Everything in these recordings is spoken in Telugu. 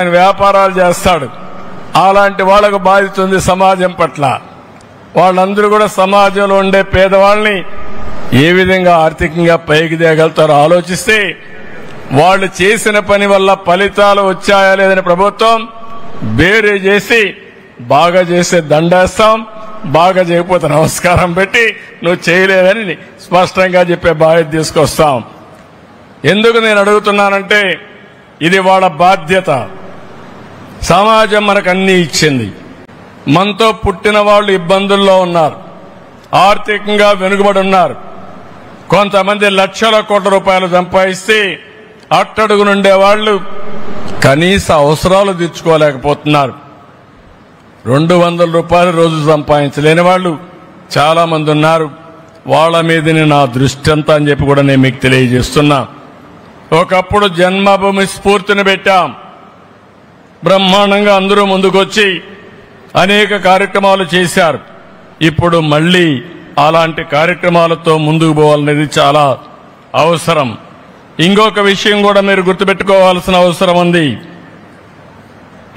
ఆయన వ్యాపారాలు చేస్తాడు. అలాంటి వాళ్ళకు బాధ్యత ఉంది సమాజం పట్ల. వాళ్ళందరూ కూడా సమాజంలో ఉండే పేదవాళ్ళని ఏ విధంగా ఆర్థికంగా పైకి తేగలుగుతారో ఆలోచిస్తే వాళ్ళు చేసిన పని వల్ల ఫలితాలు వచ్చాయా లేదని ప్రభుత్వం బేరీ చేసి బాగా చేస్తే దండేస్తాం, బాగా చేయకపోతే నమస్కారం పెట్టి నువ్వు చేయలేదని స్పష్టంగా చెప్పే బాధ్యత తీసుకొస్తాం. ఎందుకు నేను అడుగుతున్నానంటే ఇది వాళ్ళ బాధ్యత. సమాజం మనకు అన్ని ఇచ్చింది. మనతో పుట్టిన వాళ్ళు ఇబ్బందుల్లో ఉన్నారు, ఆర్థికంగా వెనుకబడి ఉన్నారు. కొంతమంది లక్షల కోట్ల రూపాయలు సంపాదిస్తే అట్టడుగు నుండే వాళ్ళు కనీస అవసరాలు తీర్చుకోలేకపోతున్నారు. 200 రూపాయలు రోజు సంపాదించలేని వాళ్ళు చాలా మంది ఉన్నారు. వాళ్ళ మీదనే నా దృష్టి అంతా అని చెప్పి కూడా నేను మీకు తెలియజేస్తున్నా. ఒకప్పుడు జన్మభూమి స్ఫూర్తిని పెట్టాం. బ్రహ్మాండంగా అందరూ ముందుకొచ్చి అనేక కార్యక్రమాలు చేశారు. ఇప్పుడు మళ్లీ అలాంటి కార్యక్రమాలతో ముందుకు పోవాలనేది చాలా అవసరం. ఇంకొక విషయం కూడా మీరు గుర్తుపెట్టుకోవాల్సిన అవసరం ఉంది.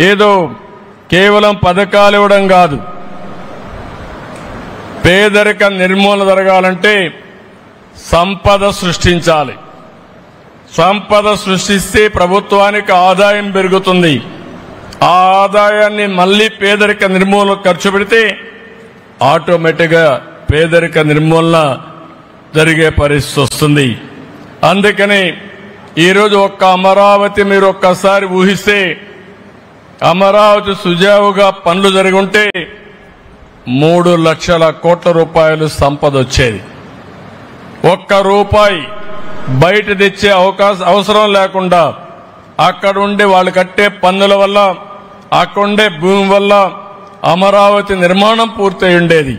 ఏదో కేవలం పథకాలు ఇవ్వడం కాదు. పేదరిక నిర్మూలన జరగాలంటే సంపద సృష్టించాలి. సంపద సృష్టిస్తే ప్రభుత్వానికి ఆదాయం పెరుగుతుంది. ఆ ఆదాయాన్ని మళ్లీ పేదరిక నిర్మూలన ఖర్చు పెడితే ఆటోమేటిక్గా పేదరిక నిర్మూలన జరిగే పరిస్థితి వస్తుంది. అందుకని ఈరోజు ఒక్క అమరావతి మీరు ఒక్కసారి ఊహిస్తే, అమరావతి సుజావుగా పనులు జరిగి ఉంటే 3 లక్షల కోట్ల రూపాయలు సంపద వచ్చేది. ఒక్క రూపాయి బయట తెచ్చే అవసరం లేకుండా అక్కడ ఉండే వాళ్ళు కట్టే పన్నుల వల్ల, అక్కడుండే భూమి వల్ల అమరావతి నిర్మాణం పూర్తయి ఉండేది.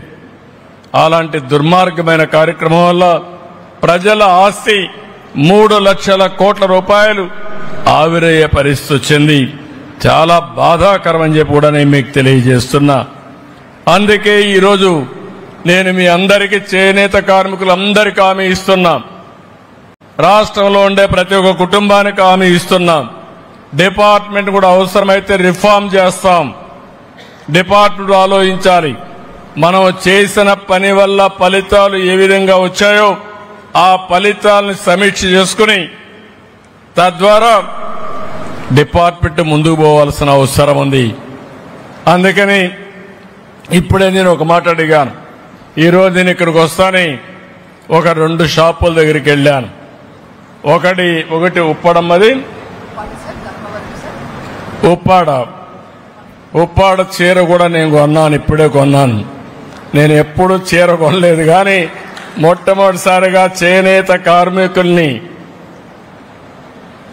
అలాంటి దుర్మార్గమైన కార్యక్రమం వల్ల ప్రజల ఆస్తి 3 లక్షల కోట్ల రూపాయలు ఆవిరయ్యే పరిస్థితి వచ్చింది. చాలా బాధాకరం అని చెప్పి కూడా నేను మీకు తెలియజేస్తున్నా. అందుకే ఈరోజు నేను మీ అందరికీ చేనేత కార్మికులందరికీ హామీ ఇస్తున్నా. రాష్ట్రంలో ఉండే ప్రతి ఒక్క కుటుంబానికి హామీ ఇస్తున్నాం. డిపార్ట్మెంట్ కూడా అవసరమైతే రిఫార్మ్ చేస్తాం. డిపార్ట్మెంట్ ఆలోచించాలి. మనం చేసిన పని వల్ల ఫలితాలు ఏ విధంగా వచ్చాయో ఆ ఫలితాలను సమీక్ష చేసుకుని తద్వారా డిపార్ట్మెంట్ ముందుకు పోవాల్సిన అవసరం ఉంది. అందుకని ఇప్పుడే నేను ఒక మాట అడిగాను. ఈరోజు నేను ఇక్కడికి వస్తానే ఒక 2 షాపుల దగ్గరికి వెళ్ళాను. ఒకటి ఉప్పడమ్మది, ఉప్పాడ చీర కూడా నేను కొన్నాను. ఇప్పుడే కొన్నాను. నేను ఎప్పుడు చీర కొనలేదు, కానీ మొట్టమొదటిసారిగా చేనేత కార్మికుల్ని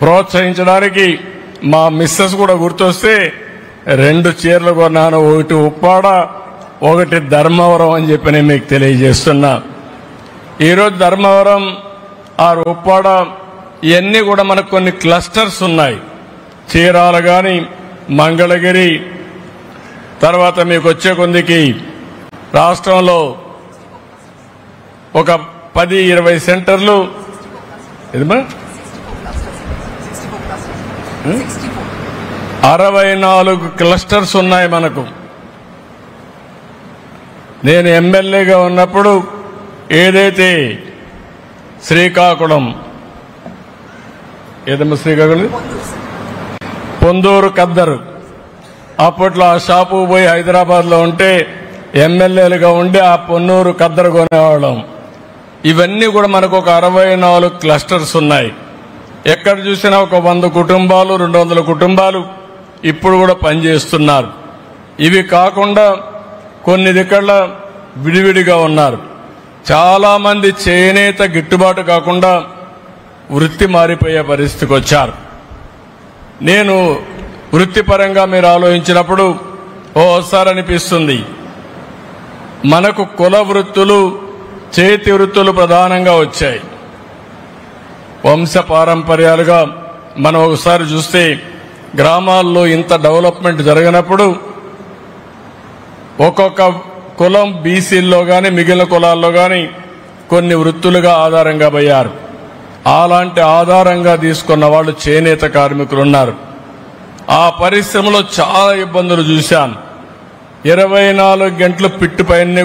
ప్రోత్సహించడానికి మా మిస్సెస్ కూడా గుర్తొస్తే 2 చీరలు కొన్నాను. ఒకటి ఉప్పాడ, ఒకటి ధర్మవరం అని చెప్పి నేను మీకు తెలియజేస్తున్నా. ఈరోజు ధర్మవరం ఉప్పాడ ఇవన్నీ కూడా మనకు కొన్ని క్లస్టర్స్ ఉన్నాయి. చీరాల కానీ, మంగళగిరి, తర్వాత మీకు వచ్చే కొందికి రాష్ట్రంలో ఒక 10-20 సెంటర్లు 64 క్లస్టర్స్ ఉన్నాయి మనకు. నేను ఎమ్మెల్యేగా ఉన్నప్పుడు ఏదైతే శ్రీకాకుళం పొందూరు కద్దరు, అప్పట్లో ఆ షాపు పోయి హైదరాబాద్లో ఉంటే ఎమ్మెల్యేలుగా ఉండి ఆ పొన్నూరు కద్దరు కొనేవాళ్ళం. ఇవన్నీ కూడా మనకు ఒక 64 క్లస్టర్స్ ఉన్నాయి. ఎక్కడ చూసినా ఒక 100 కుటుంబాలు, 200 కుటుంబాలు ఇప్పుడు కూడా పనిచేస్తున్నారు. ఇవి కాకుండా కొన్ని దిక్కల విడివిడిగా ఉన్నారు. చాలా మంది చేనేత గిట్టుబాటు కాకుండా వృత్తి మారిపోయే పరిస్థితికి వచ్చారు. నేను వృత్తిపరంగా మీరు ఆలోచించినప్పుడు ఓసారి అనిపిస్తుంది, మనకు కుల వృత్తులు, చేతి వృత్తులు ప్రధానంగా వచ్చాయి. వంశ పారంపర్యాలుగా మనం ఒకసారి చూస్తే గ్రామాల్లో ఇంత డెవలప్మెంట్ జరిగినప్పుడు ఒక్కొక్క కులం బీసీల్లో కానీ మిగిలిన కులాల్లో కానీ కొన్ని వృత్తులుగా ఆధారంగా పోయారు. అలాంటి ఆధారంగా తీసుకున్న వాళ్ళు చేనేత కార్మికులు ఉన్నారు. ఆ పరిశ్రమలో చాలా ఇబ్బందులు చూశాను. 24 గంటలు పిట్టు పైనే